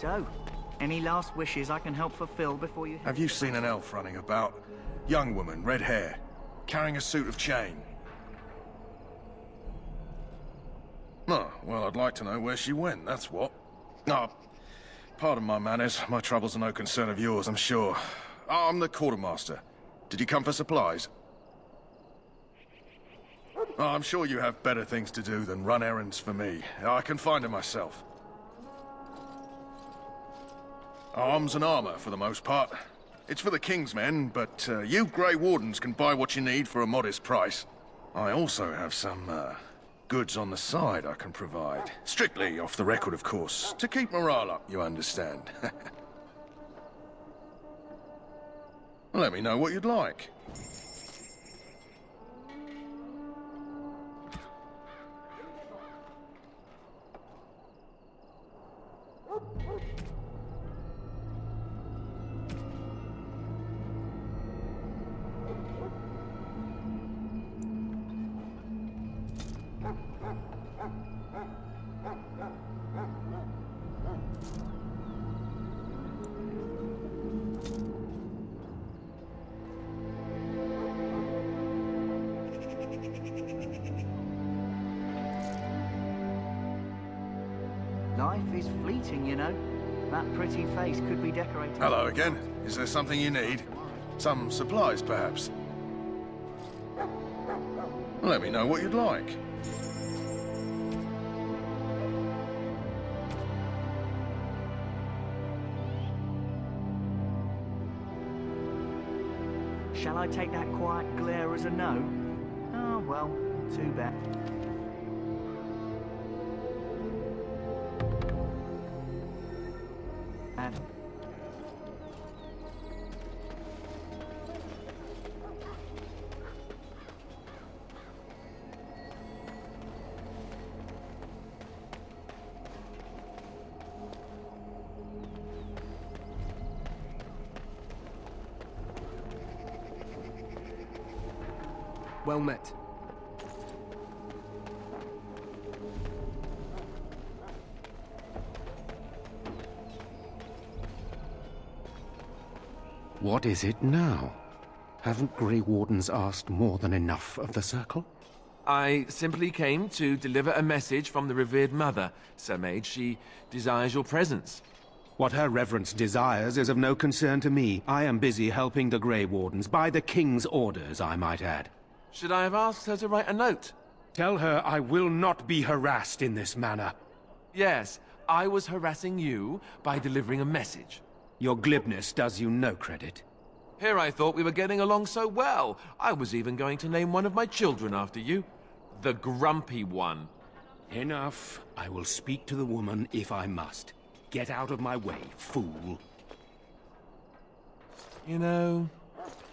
So, any last wishes I can help fulfill before you... Have you seen an elf running about? Young woman, red hair, carrying a suit of chain. Oh, well, I'd like to know where she went, that's what. Oh, pardon my manners. My troubles are no concern of yours, I'm sure. Oh, I'm the quartermaster. Did you come for supplies? Oh, I'm sure you have better things to do than run errands for me. I can find her myself. Arms and armor, for the most part. It's for the King's men, but you Grey Wardens can buy what you need for a modest price. I also have some, goods on the side I can provide. Strictly off the record, of course. To keep morale up, you understand. Let me know what you'd like. Life is fleeting, you know. That pretty face could be decorated... Hello again. Is there something you need? Some supplies, perhaps? Let me know what you'd like. Shall I take that quiet glare as a no? Oh, well, too bad. Well met. What is it now? Haven't Grey Wardens asked more than enough of the Circle? I simply came to deliver a message from the revered mother, Sir Mage. She desires your presence. What her reverence desires is of no concern to me. I am busy helping the Grey Wardens, by the King's orders, I might add. Should I have asked her to write a note? Tell her I will not be harassed in this manner. Yes, I was harassing you by delivering a message. Your glibness does you no credit. Here I thought we were getting along so well. I was even going to name one of my children after you. The Grumpy One. Enough. I will speak to the woman if I must. Get out of my way, fool. You know,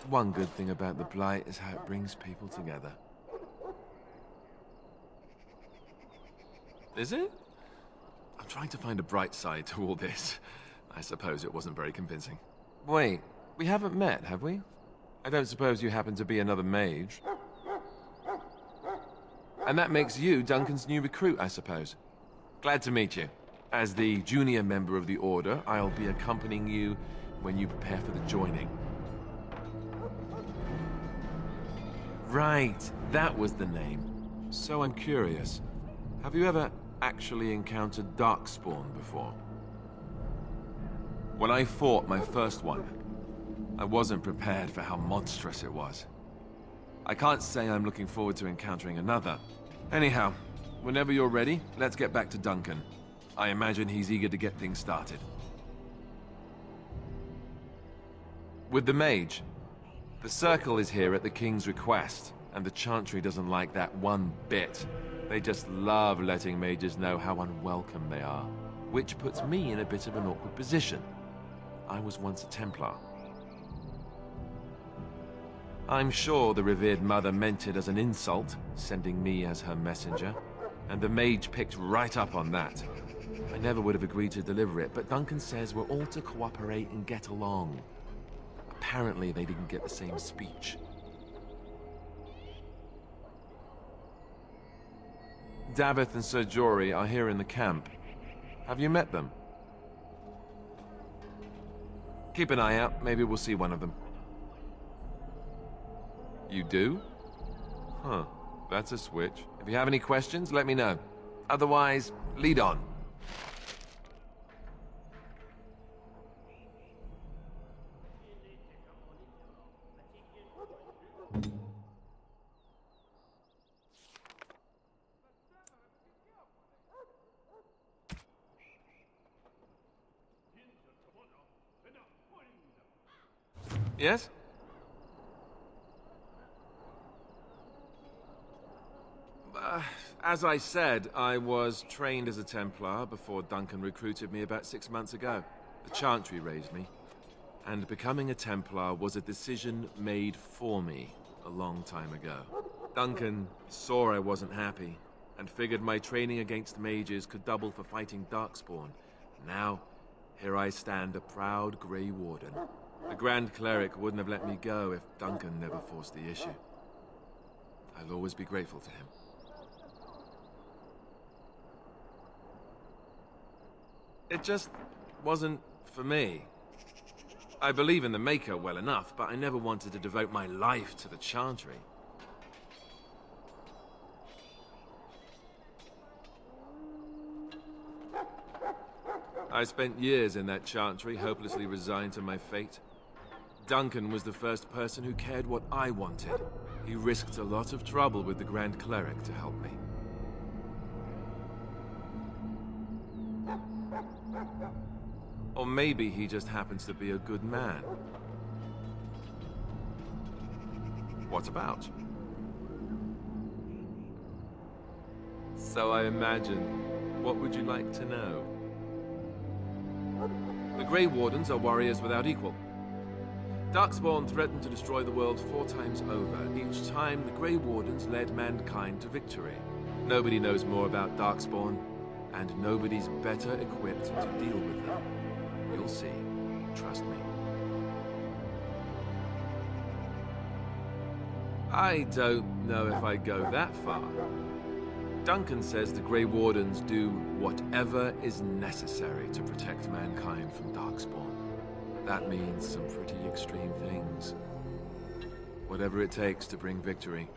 one good thing about the blight is how it brings people together. Is it? I'm trying to find a bright side to all this. I suppose it wasn't very convincing. Wait, we haven't met, have we? I don't suppose you happen to be another mage. And that makes you Duncan's new recruit, I suppose. Glad to meet you. As the junior member of the Order, I'll be accompanying you when you prepare for the joining. Right, that was the name. So I'm curious. Have you ever actually encountered darkspawn before? When I fought my first one, I wasn't prepared for how monstrous it was. I can't say I'm looking forward to encountering another. Anyhow, whenever you're ready, let's get back to Duncan. I imagine he's eager to get things started. With the mage, the Circle is here at the King's request, and the Chantry doesn't like that one bit. They just love letting mages know how unwelcome they are, which puts me in a bit of an awkward position. I was once a Templar. I'm sure the revered mother meant it as an insult, sending me as her messenger, and the mage picked right up on that. I never would have agreed to deliver it, but Duncan says we're all to cooperate and get along. Apparently they didn't get the same speech. Davith and Sir Jory are here in the camp. Have you met them? Keep an eye out. Maybe we'll see one of them. You do? Huh. That's a switch. If you have any questions, let me know. Otherwise, lead on. Yes? As I said, I was trained as a Templar before Duncan recruited me about 6 months ago. The Chantry raised me. And becoming a Templar was a decision made for me a long time ago. Duncan saw I wasn't happy, and figured my training against mages could double for fighting darkspawn. Now, here I stand, a proud Grey Warden. The Grand Cleric wouldn't have let me go if Duncan never forced the issue. I'll always be grateful to him. It just wasn't for me. I believe in the Maker well enough, but I never wanted to devote my life to the Chantry. I spent years in that Chantry, hopelessly resigned to my fate. Duncan was the first person who cared what I wanted. He risked a lot of trouble with the Grand Cleric to help me. Or maybe he just happens to be a good man. What about? So I imagine, what would you like to know? The Grey Wardens are warriors without equal. Darkspawn threatened to destroy the world 4 times over. Each time, the Grey Wardens led mankind to victory. Nobody knows more about Darkspawn, and nobody's better equipped to deal with them. You'll see. Trust me. I don't know if I go that far. Duncan says the Grey Wardens do whatever is necessary to protect mankind from Darkspawn. That means some pretty extreme things. Whatever it takes to bring victory.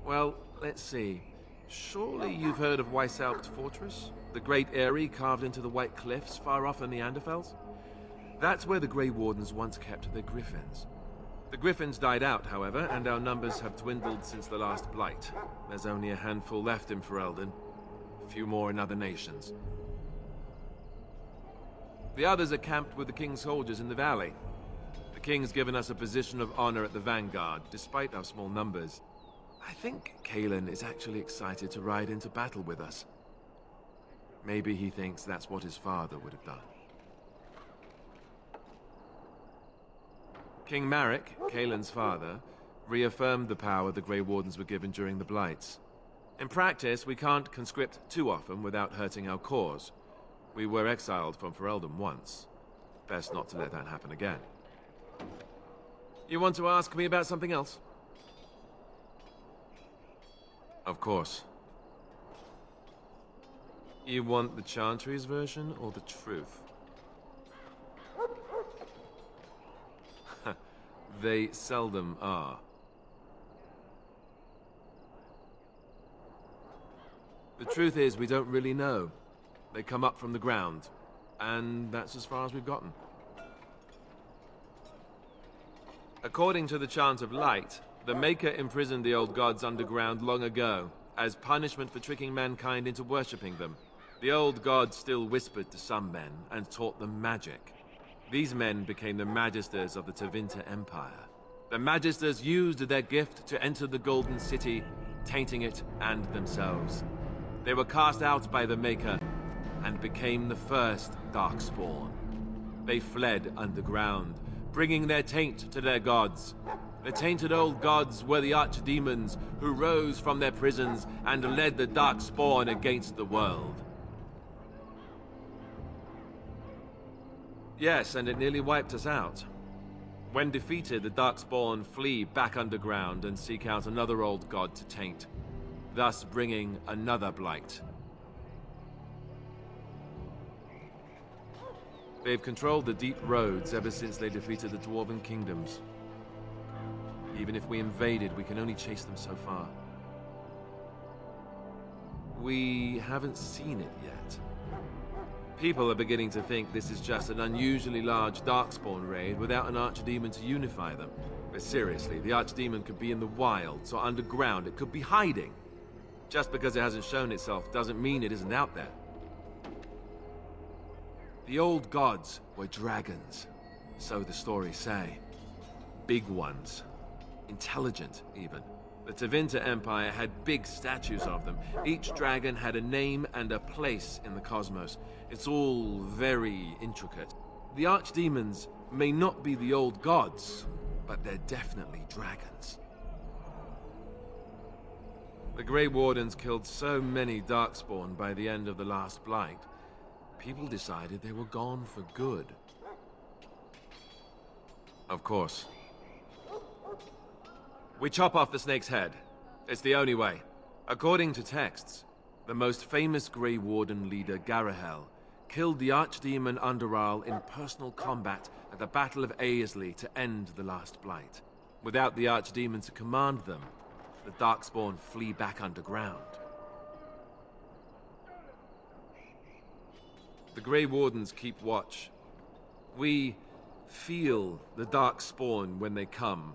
Well, let's see. Surely you've heard of Weishaupt Fortress? The great eyrie carved into the White Cliffs far off in the Anderfels? That's where the Grey Wardens once kept their griffins. The griffins died out, however, and our numbers have dwindled since the last blight. There's only a handful left in Ferelden. A few more in other nations. The others are camped with the King's soldiers in the valley. The King's given us a position of honor at the vanguard, despite our small numbers. I think Daylen is actually excited to ride into battle with us. Maybe he thinks that's what his father would have done. King Marek, Daylen's father, reaffirmed the power the Grey Wardens were given during the Blights. In practice, we can't conscript too often without hurting our cause. We were exiled from Ferelden once. Best not to let that happen again. You want to ask me about something else? Of course. You want the Chantry's version or the truth? They seldom are. The truth is, we don't really know. They come up from the ground, and that's as far as we've gotten. According to the Chant of Light, the Maker imprisoned the old gods underground long ago, as punishment for tricking mankind into worshipping them. The old gods still whispered to some men, and taught them magic. These men became the Magisters of the Tevinter Empire. The Magisters used their gift to enter the Golden City, tainting it and themselves. They were cast out by the Maker, and became the first Darkspawn. They fled underground, bringing their taint to their gods. The tainted old gods were the archdemons who rose from their prisons and led the Darkspawn against the world. Yes, and it nearly wiped us out. When defeated, the Darkspawn flee back underground and seek out another old god to taint, thus bringing another blight. They've controlled the deep roads ever since they defeated the Dwarven kingdoms. Even if we invaded, we can only chase them so far. We haven't seen it yet. People are beginning to think this is just an unusually large darkspawn raid without an archdemon to unify them. But seriously, the archdemon could be in the wilds or underground. It could be hiding. Just because it hasn't shown itself doesn't mean it isn't out there. The old gods were dragons, so the stories say. Big ones. Intelligent, even. The Tevinter Empire had big statues of them. Each dragon had a name and a place in the cosmos. It's all very intricate. The archdemons may not be the old gods, but they're definitely dragons. The Grey Wardens killed so many darkspawn by the end of the last blight. People decided they were gone for good. Of course. We chop off the snake's head. It's the only way. According to texts, the most famous Grey Warden leader, Garahel, killed the archdemon Underal in personal combat at the Battle of Aesley to end the last blight. Without the archdemon to command them, the darkspawn flee back underground. The Grey Wardens keep watch. We feel the darkspawn when they come.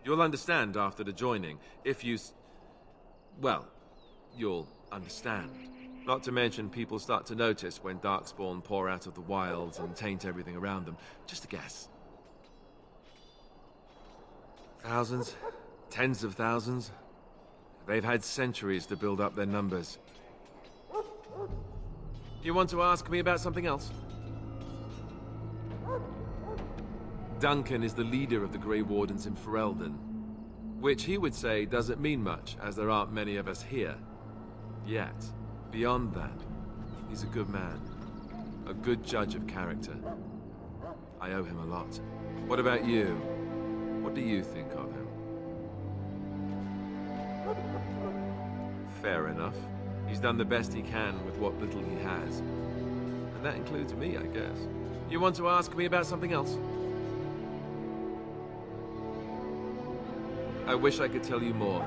You'll understand after the joining, if you well, you'll understand. Not to mention people start to notice when darkspawn pour out of the wilds and taint everything around them. Just a guess. Thousands? Tens of thousands? They've had centuries to build up their numbers. You want to ask me about something else? Duncan is the leader of the Grey Wardens in Ferelden, which he would say doesn't mean much, as there aren't many of us here. Yet, beyond that, he's a good man, a good judge of character. I owe him a lot. What about you? What do you think of him? Fair enough. He's done the best he can with what little he has. And that includes me, I guess. You want to ask me about something else? I wish I could tell you more.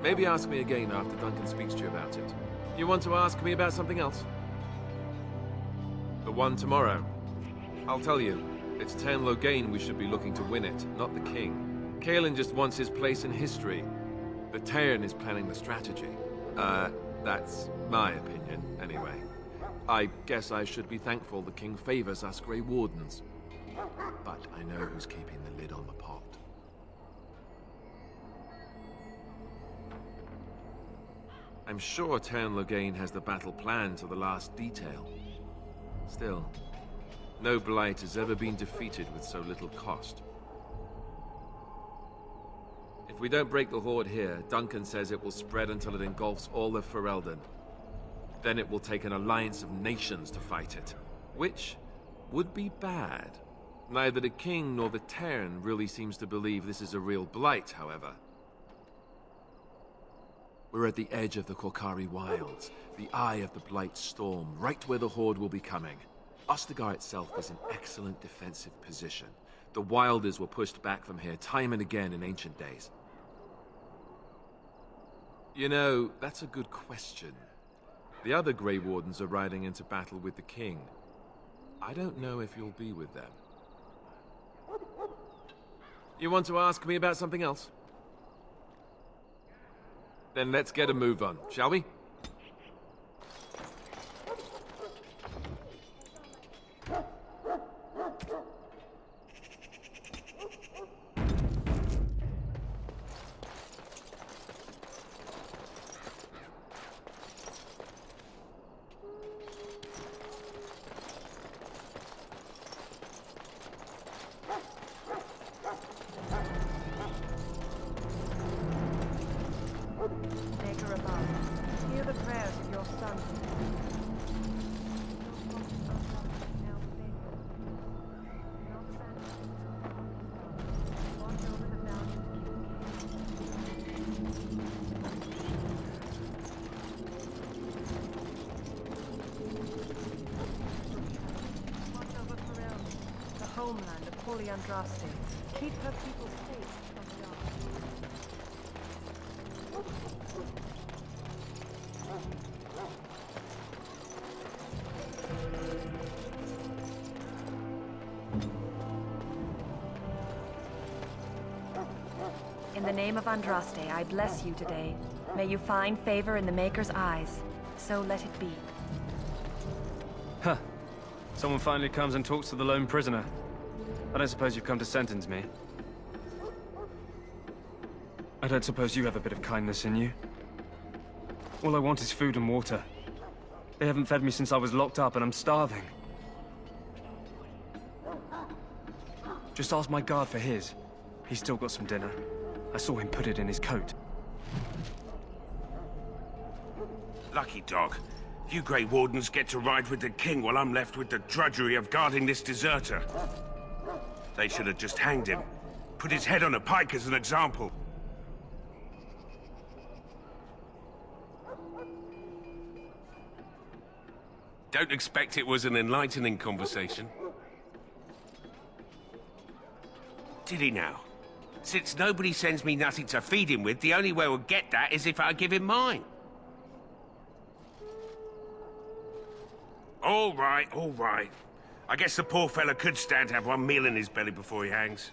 Maybe ask me again after Duncan speaks to you about it. You want to ask me about something else? The one tomorrow. I'll tell you. It's Tairn Loghain we should be looking to win it, not the king. Caelan just wants his place in history. The Tairn is planning the strategy. That's my opinion, anyway. I guess I should be thankful the king favors us Grey Wardens. But I know who's keeping the lid on the pot. I'm sure Tairn Loghain has the battle planned to the last detail. Still, no blight has ever been defeated with so little cost. If we don't break the horde here, Duncan says it will spread until it engulfs all of Ferelden. Then it will take an alliance of nations to fight it, which would be bad. Neither the king nor the Tairn really seems to believe this is a real blight, however. We're at the edge of the Korcari Wilds, the eye of the Blight storm, right where the horde will be coming. Ostagar itself is in excellent defensive position. The Wilders were pushed back from here time and again in ancient days. You know, that's a good question. The other Grey Wardens are riding into battle with the king. I don't know if you'll be with them. You want to ask me about something else? Then let's get a move on, shall we? Maker above. Hero Holy Andraste, keep her people safe from the dark. In the name of Andraste, I bless you today. May you find favor in the Maker's eyes. So let it be. Huh. Someone finally comes and talks to the lone prisoner. I don't suppose you've come to sentence me. I don't suppose you have a bit of kindness in you. All I want is food and water. They haven't fed me since I was locked up and I'm starving. Just ask my guard for his. He's still got some dinner. I saw him put it in his coat. Lucky dog. You Grey Wardens get to ride with the king while I'm left with the drudgery of guarding this deserter. They should have just hanged him. Put his head on a pike as an example. Don't expect it was an enlightening conversation. Did he now? Since nobody sends me nothing to feed him with, the only way we'll get that is if I give him mine. All right, all right. I guess the poor fella could stand to have one meal in his belly before he hangs.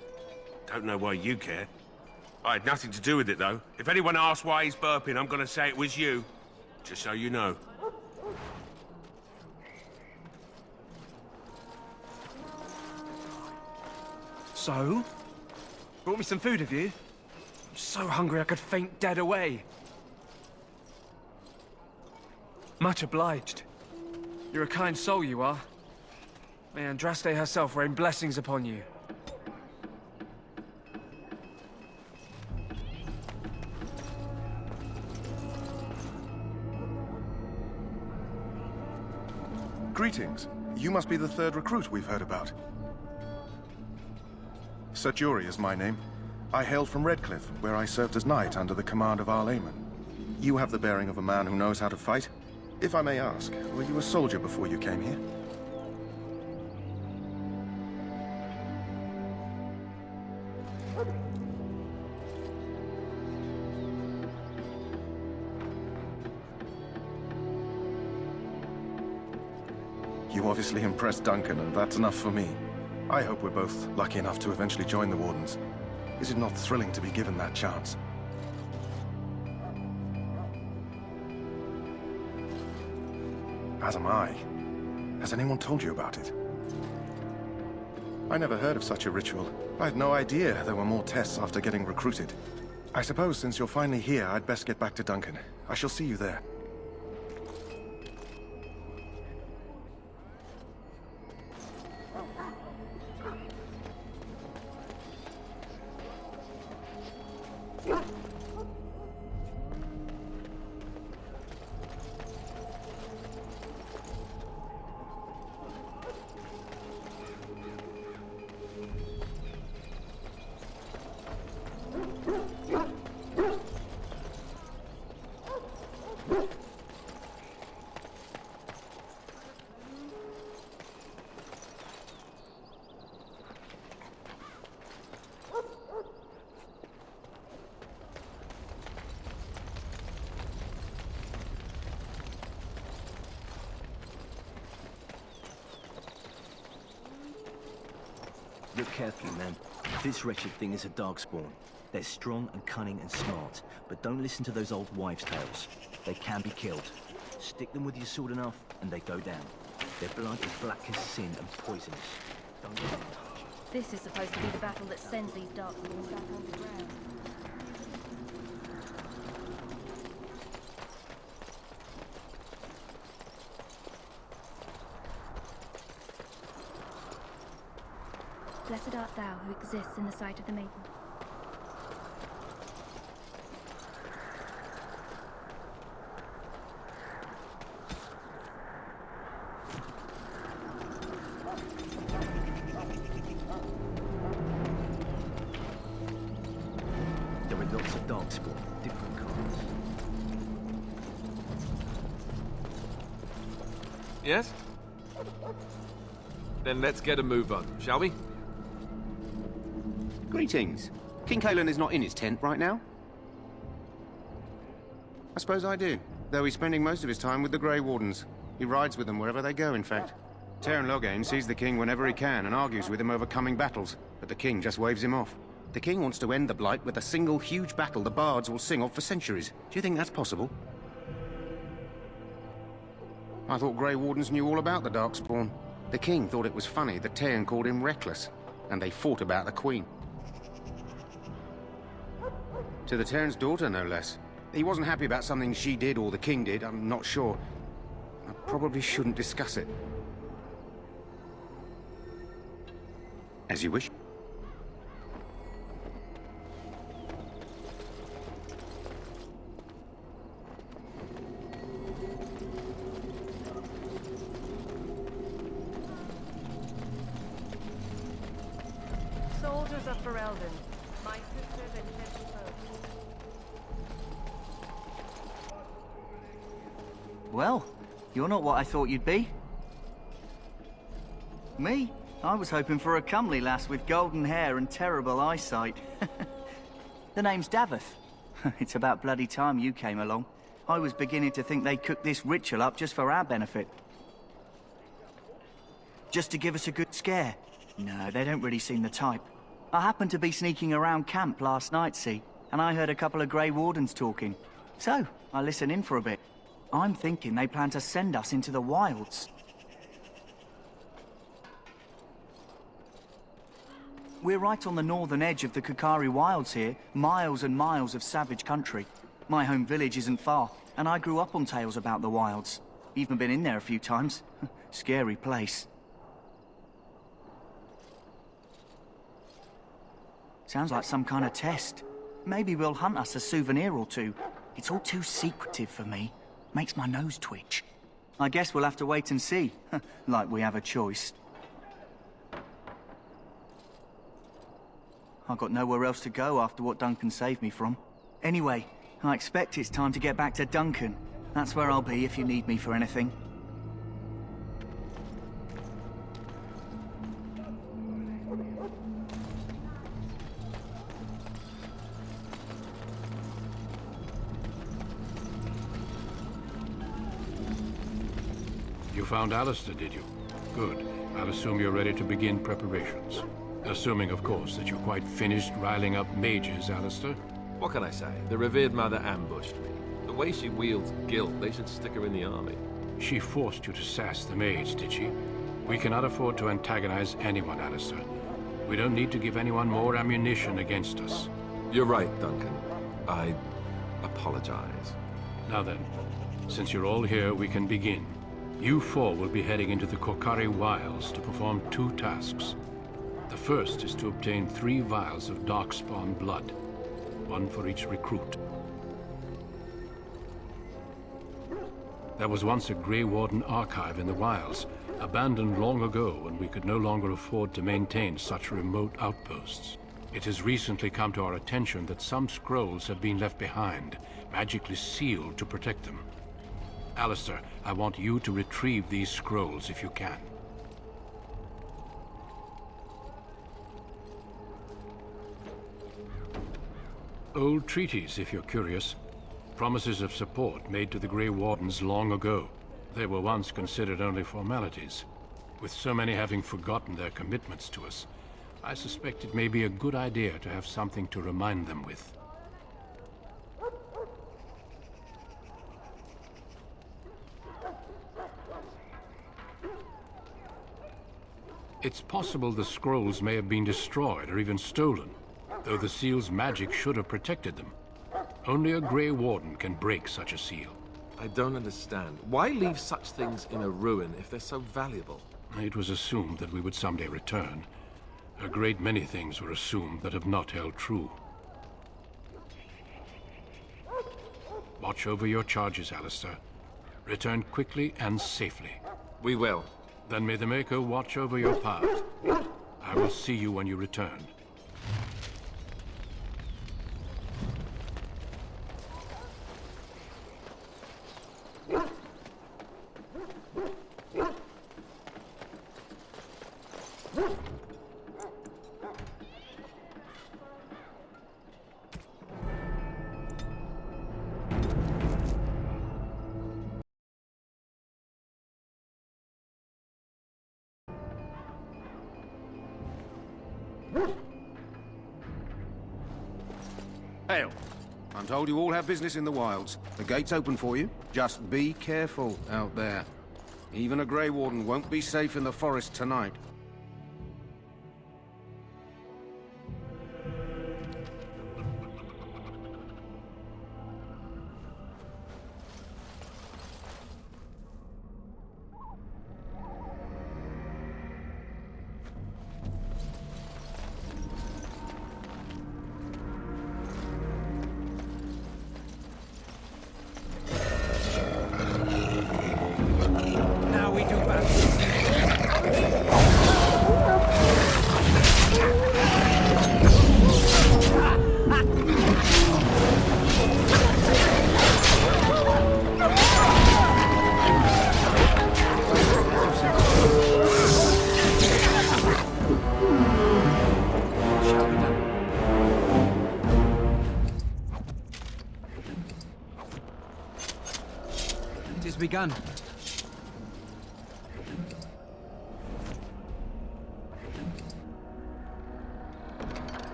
Don't know why you care. I had nothing to do with it, though. If anyone asks why he's burping, I'm gonna say it was you. Just so you know. So? Brought me some food, have you? I'm so hungry I could faint dead away. Much obliged. You're a kind soul, you are. May Andraste herself rain blessings upon you. Greetings. You must be the third recruit we've heard about. Serturi is my name. I hail from Redcliffe, where I served as knight under the command of Arlayman. You have the bearing of a man who knows how to fight. If I may ask, were you a soldier before you came here? You obviously impressed Duncan, and that's enough for me. I hope we're both lucky enough to eventually join the Wardens. Is it not thrilling to be given that chance? As am I. Has anyone told you about it? I never heard of such a ritual. I had no idea there were more tests after getting recruited. I suppose since you're finally here, I'd best get back to Duncan. I shall see you there. Look carefully, man. This wretched thing is a darkspawn. They're strong and cunning and smart, but don't listen to those old wives' tales. They can be killed. Stick them with your sword enough, and they go down. Their blood is black as sin and poisonous. Don't let them touch you. This is supposed to be the battle that sends these darkspawn back underground. Blessed art thou who exists in the sight of the maiden. There are lots of darkspawn, different kinds. Yes? Then let's get a move on, shall we? Greetings. King Cailan is not in his tent right now? I suppose I do, though he's spending most of his time with the Grey Wardens. He rides with them wherever they go, in fact. Teyrn Loghain sees the king whenever he can and argues with him over coming battles, but the king just waves him off. The king wants to end the blight with a single huge battle the bards will sing of for centuries. Do you think that's possible? I thought Grey Wardens knew all about the darkspawn. The king thought it was funny that Teyrn called him reckless, and they fought about the queen. To the Teyrn's daughter, no less. He wasn't happy about something she did or the king did, I'm not sure. I probably shouldn't discuss it. As you wish. Soldiers of Ferelden, my sisters and gentlefolk. Well, you're not what I thought you'd be. Me? I was hoping for a comely lass with golden hair and terrible eyesight. The name's Daveth. It's about bloody time you came along. I was beginning to think they cooked this ritual up just for our benefit. Just to give us a good scare. No, they don't really seem the type. I happened to be sneaking around camp last night, see, and I heard a couple of Grey Wardens talking. So, I listened in for a bit. I'm thinking they plan to send us into the wilds. We're right on the northern edge of the Kukari Wilds here, miles and miles of savage country. My home village isn't far, and I grew up on tales about the wilds. Even been in there a few times. Scary place. Sounds like some kind of test. Maybe we'll hunt us a souvenir or two. It's all too secretive for me. Makes my nose twitch. I guess we'll have to wait and see. Like we have a choice. I've got nowhere else to go after what Duncan saved me from. Anyway, I expect it's time to get back to Duncan. That's where I'll be if you need me for anything. You found Alistair, did you? Good. I'll assume you're ready to begin preparations. Assuming, of course, that you're quite finished riling up mages, Alistair. What can I say? The revered mother ambushed me. The way she wields guilt, they should stick her in the army. She forced you to sass the mage, did she? We cannot afford to antagonize anyone, Alistair. We don't need to give anyone more ammunition against us. You're right, Duncan. I apologize. Now then, since you're all here, we can begin. You four will be heading into the Kukari Wilds to perform 2 tasks. The first is to obtain 3 vials of darkspawn blood, 1 for each recruit. There was once a Grey Warden archive in the wilds, abandoned long ago when we could no longer afford to maintain such remote outposts. It has recently come to our attention that some scrolls have been left behind, magically sealed to protect them. Alistair, I want you to retrieve these scrolls if you can. Old treaties, if you're curious. Promises of support made to the Grey Wardens long ago. They were once considered only formalities. With so many having forgotten their commitments to us, I suspect it may be a good idea to have something to remind them with. It's possible the scrolls may have been destroyed or even stolen, though the seal's magic should have protected them. Only a Grey Warden can break such a seal. I don't understand. Why leave such things in a ruin if they're so valuable? It was assumed that we would someday return. A great many things were assumed that have not held true. Watch over your charges, Alistair. Return quickly and safely. We will. Then may the Maker watch over your path. I will see you when you return. Hail. I'm told you all have business in the wilds. The gate's open for you. Just be careful out there. Even a Grey Warden won't be safe in the forest tonight. Begun.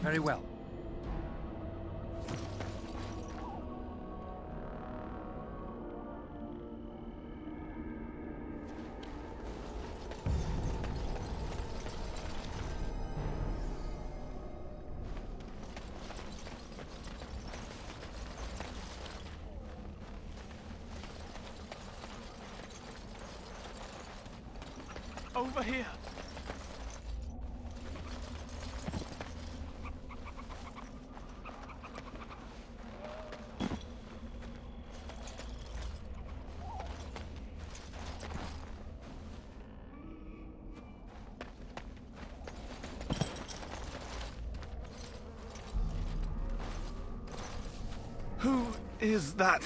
Very well. Over here. Who is that?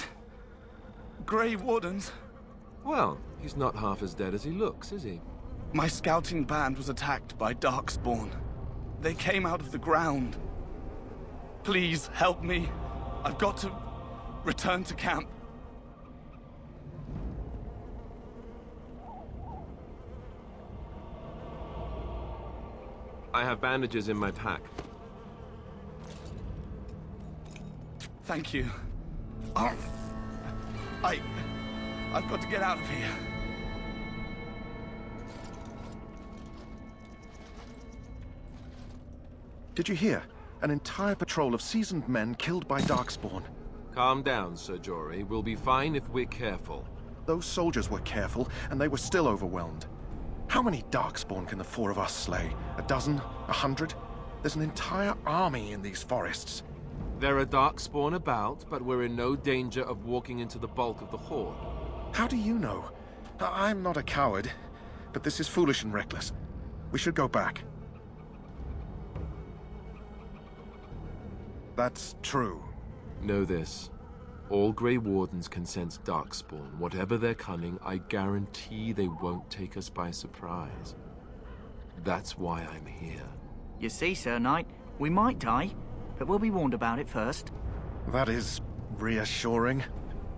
Grey Wardens? Well, he's not half as dead as he looks, is he? My scouting band was attacked by darkspawn. They came out of the ground. Please help me. I've got to return to camp. I have bandages in my pack. Thank you. I've got to get out of here. Did you hear? An entire patrol of seasoned men killed by darkspawn. Calm down, Sir Jory. We'll be fine if we're careful. Those soldiers were careful, and they were still overwhelmed. How many darkspawn can the four of us slay? A dozen? 100? There's an entire army in these forests. There are darkspawn about, but we're in no danger of walking into the bulk of the horde. How do you know? I'm not a coward, but this is foolish and reckless. We should go back. That's true. Know this. All Grey Wardens can sense darkspawn. Whatever their cunning, I guarantee they won't take us by surprise. That's why I'm here. You see, Sir Knight, we might die, but we'll be warned about it first. That is reassuring.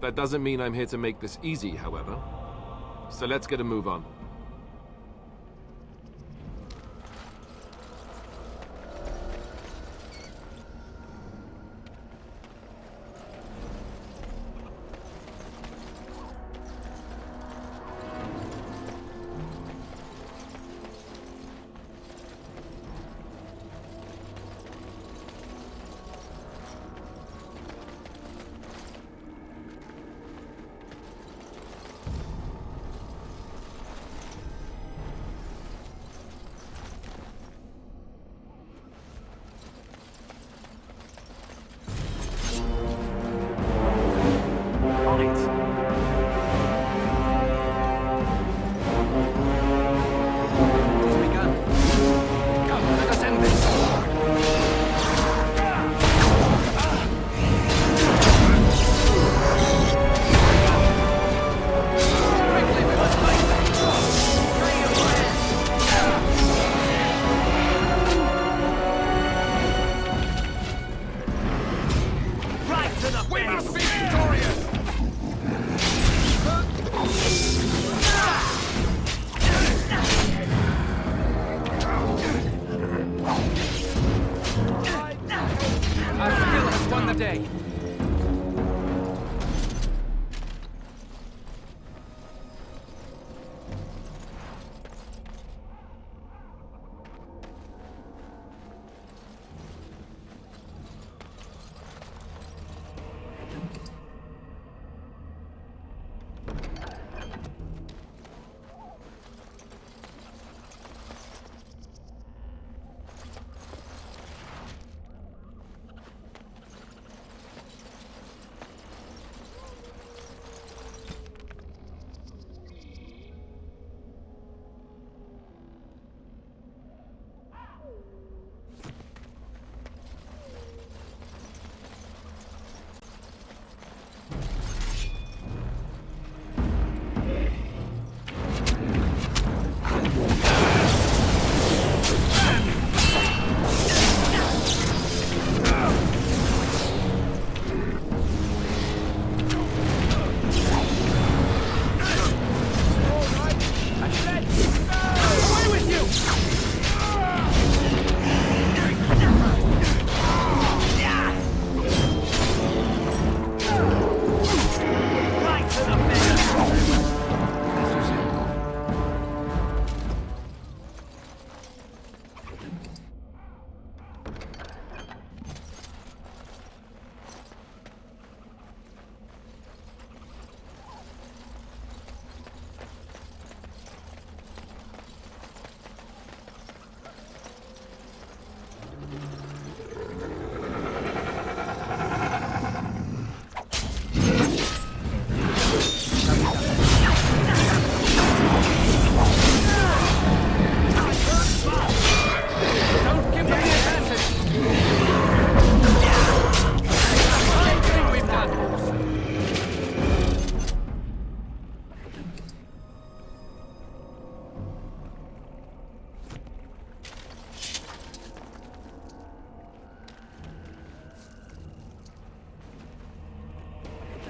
That doesn't mean I'm here to make this easy, however. So let's get a move on. day.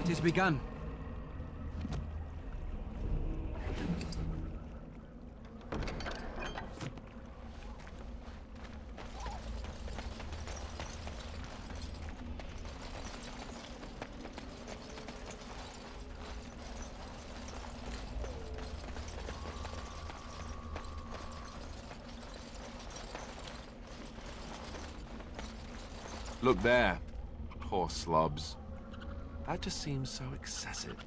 It is begun. Look there. Poor slobs. That just seems so excessive.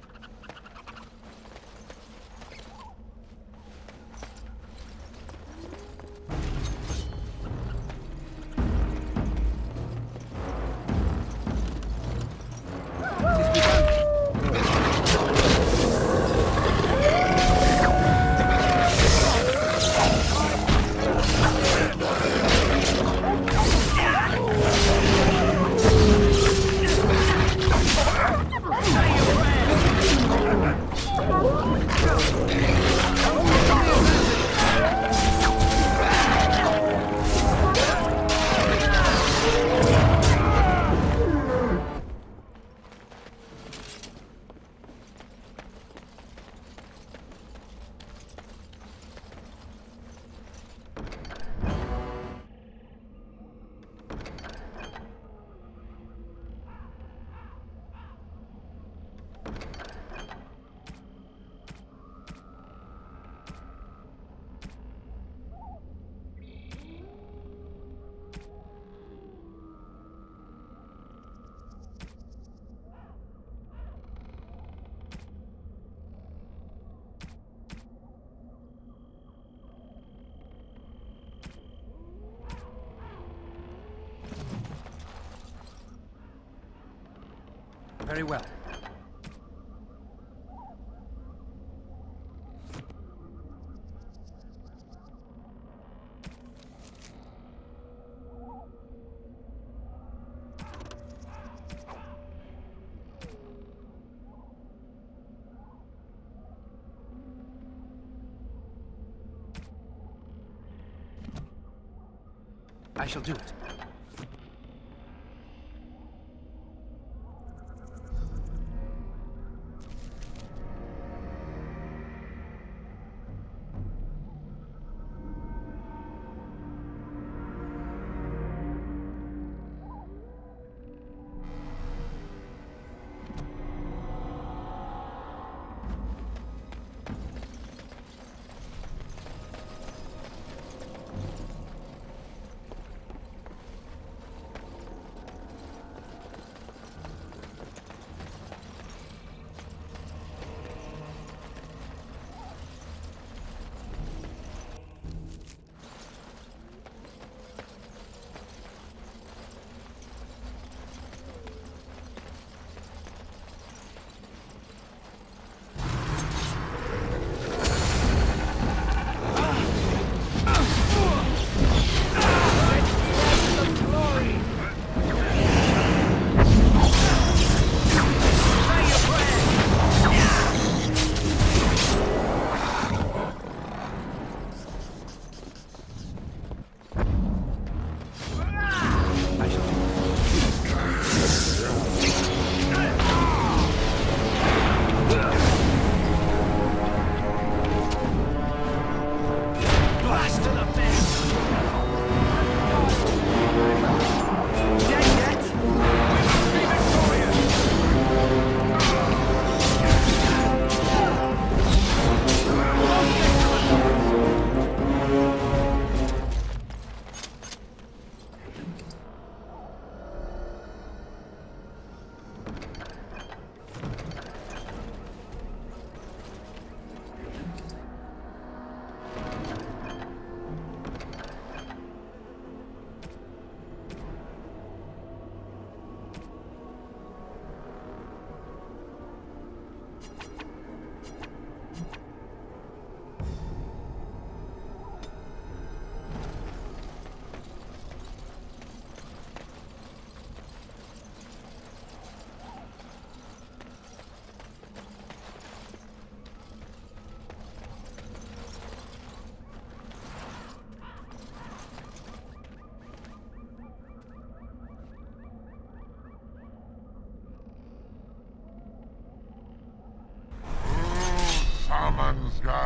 Very well. I shall do it.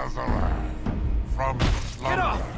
From Get off!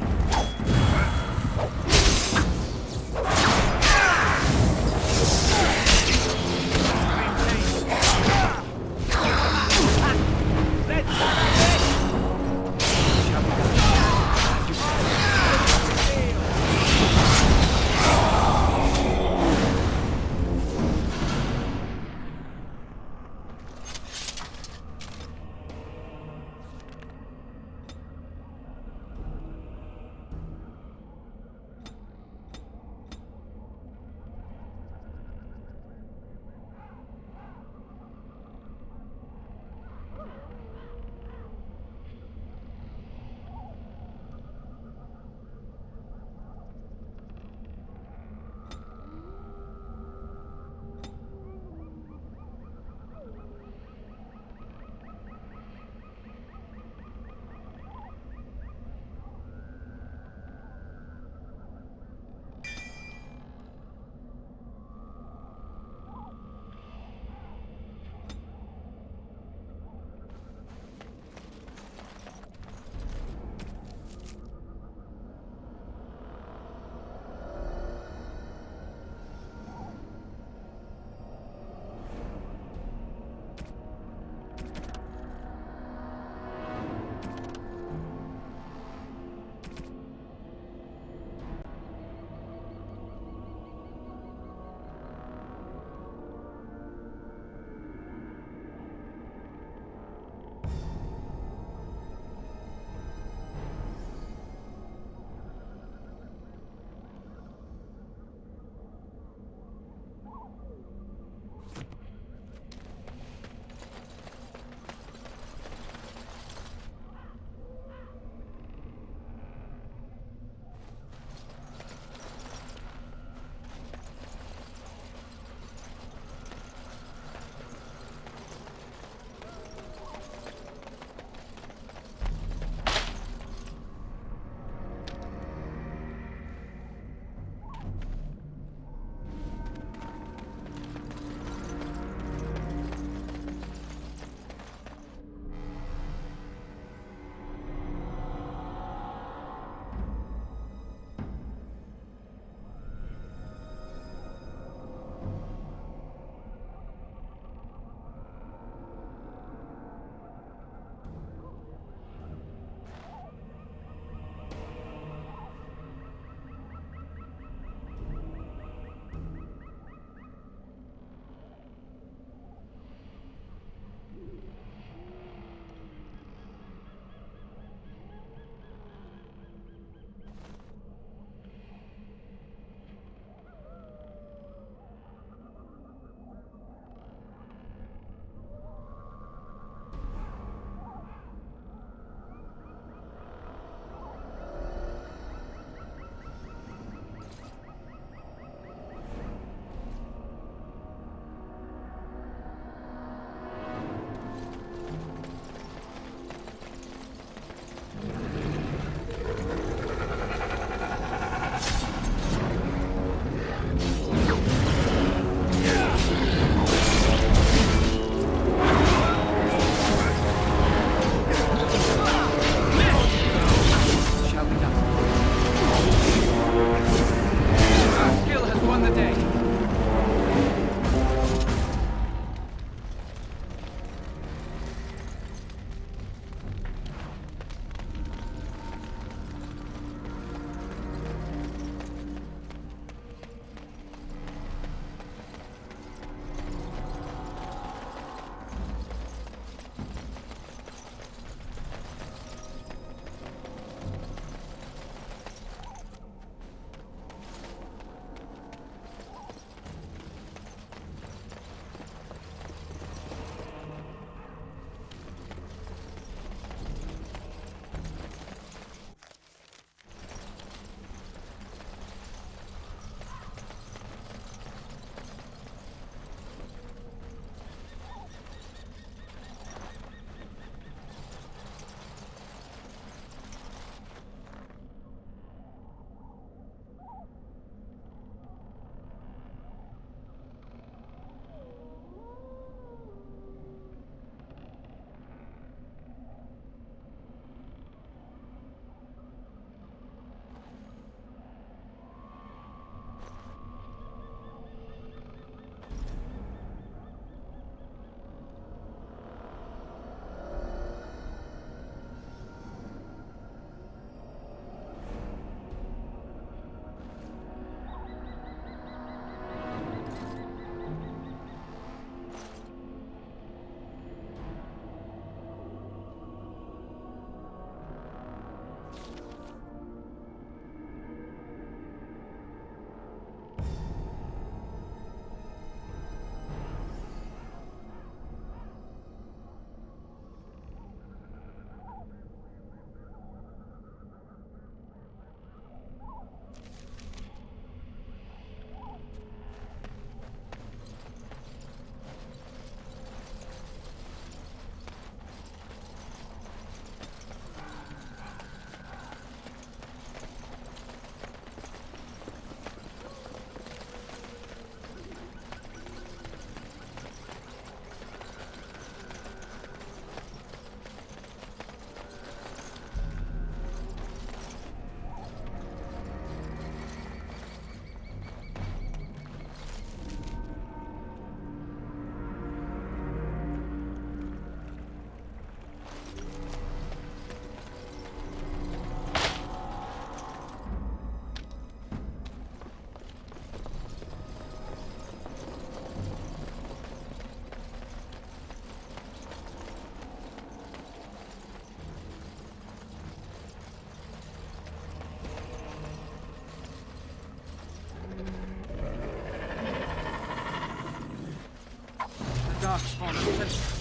darkspawn and sense.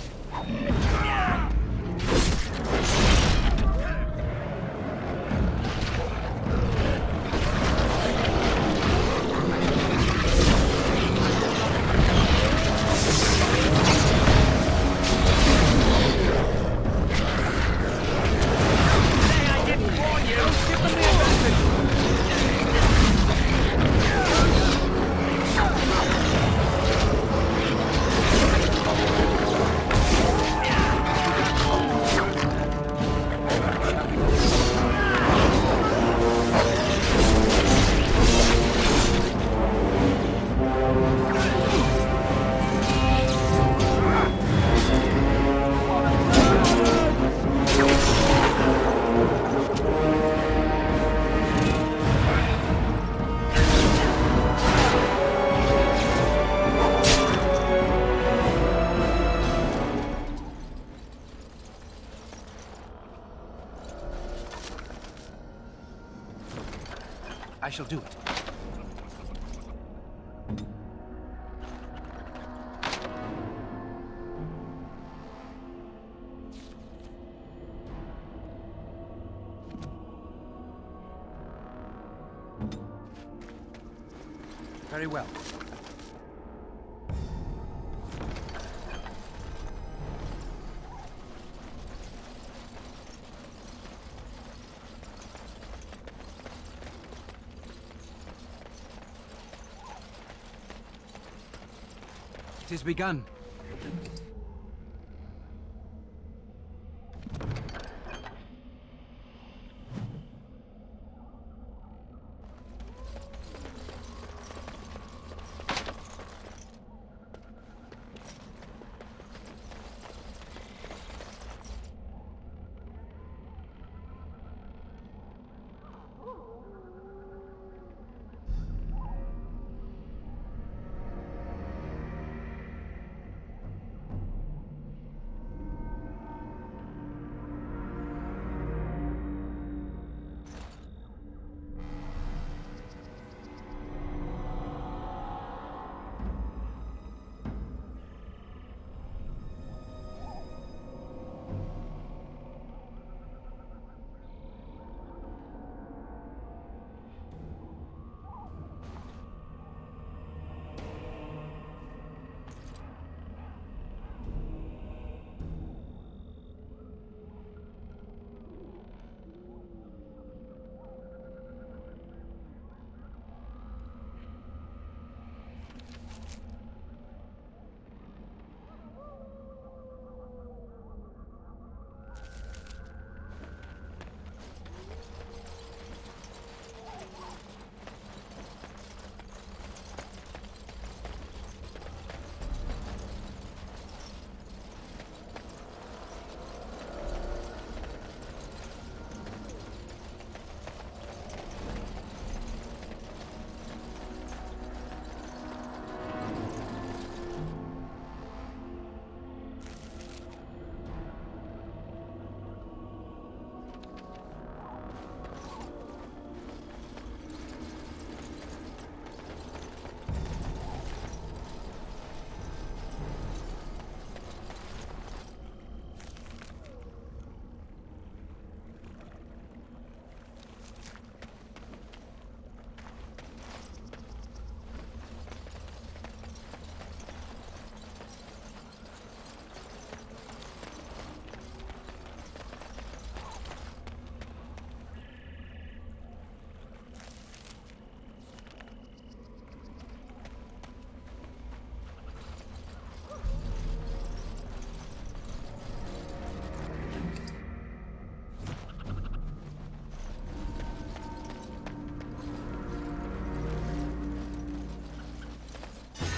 I shall do it. Very well. It is begun.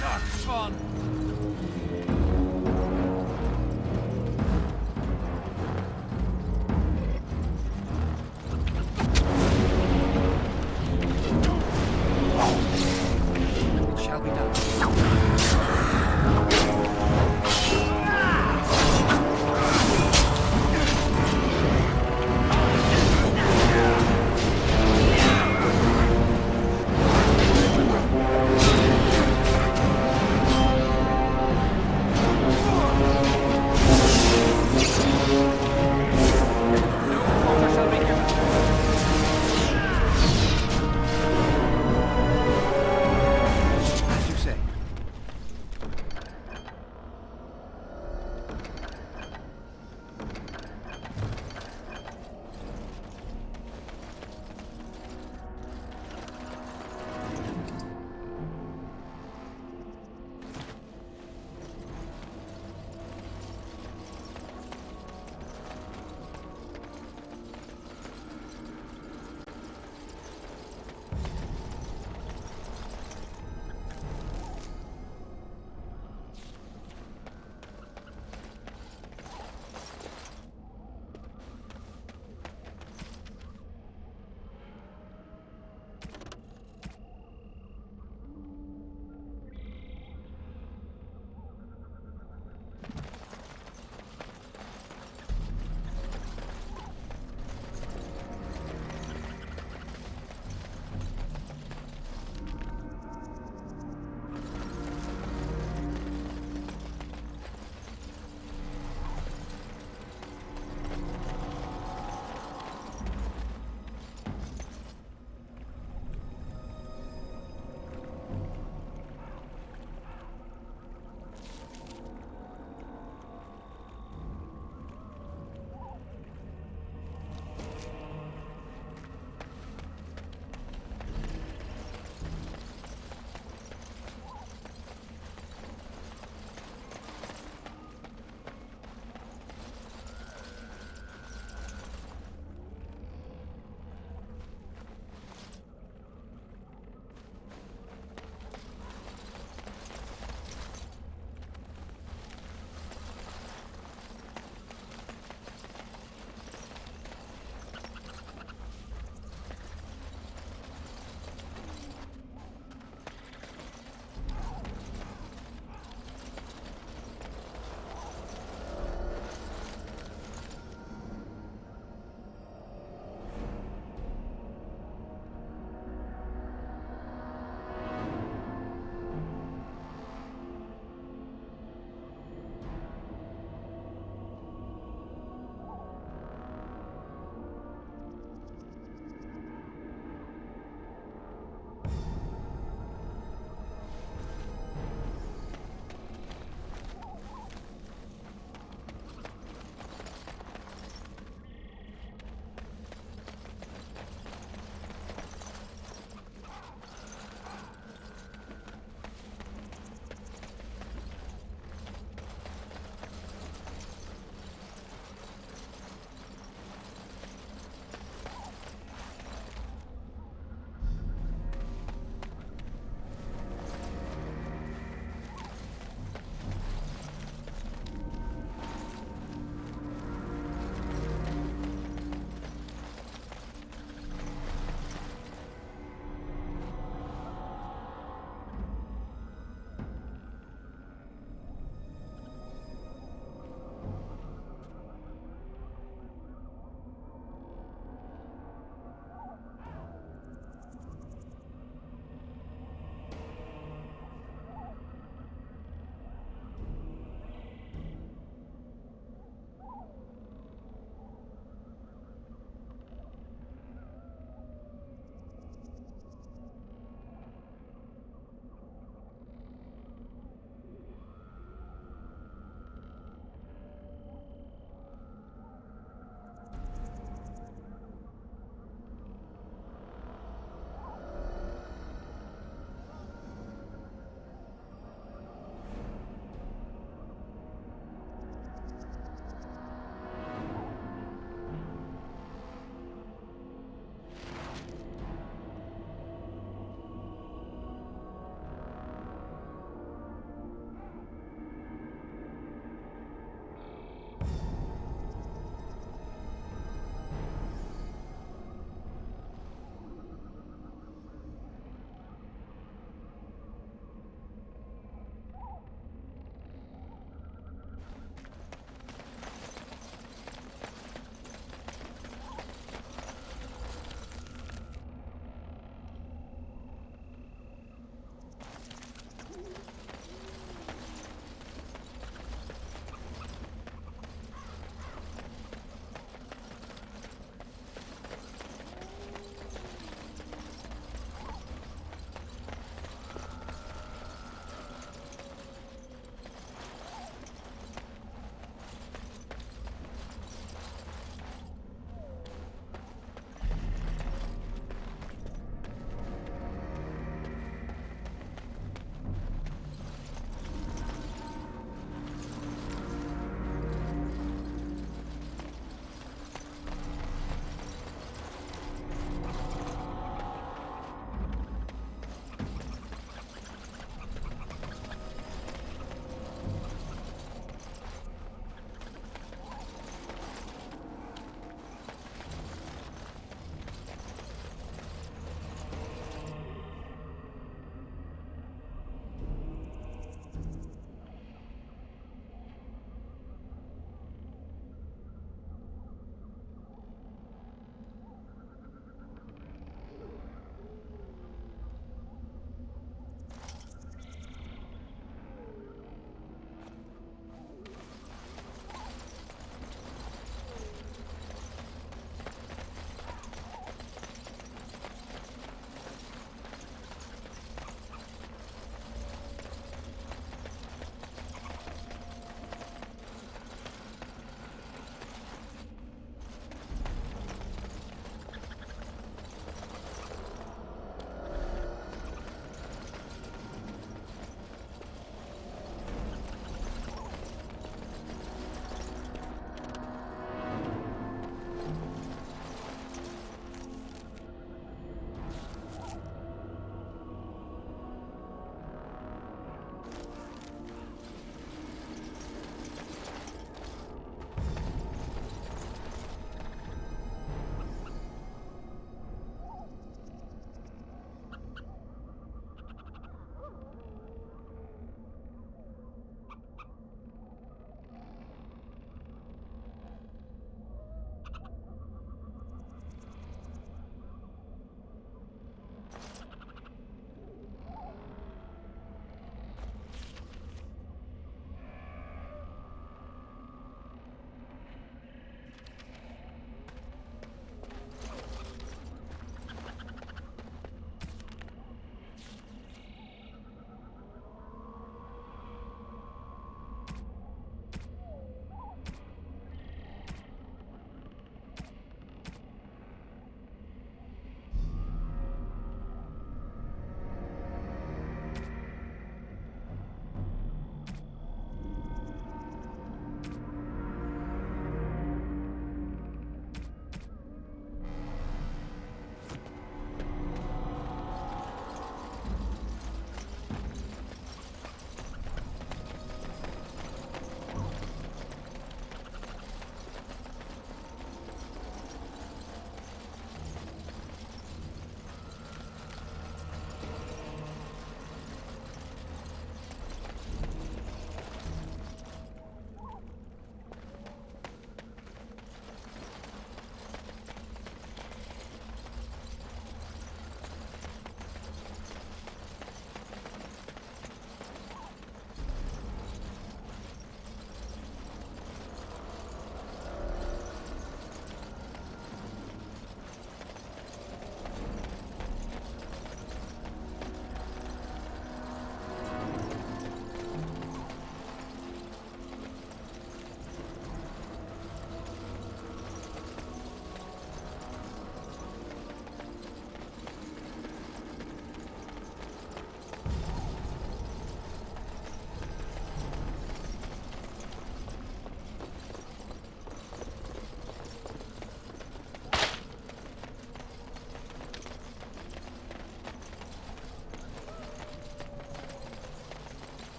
Darkspawn! It shall be done.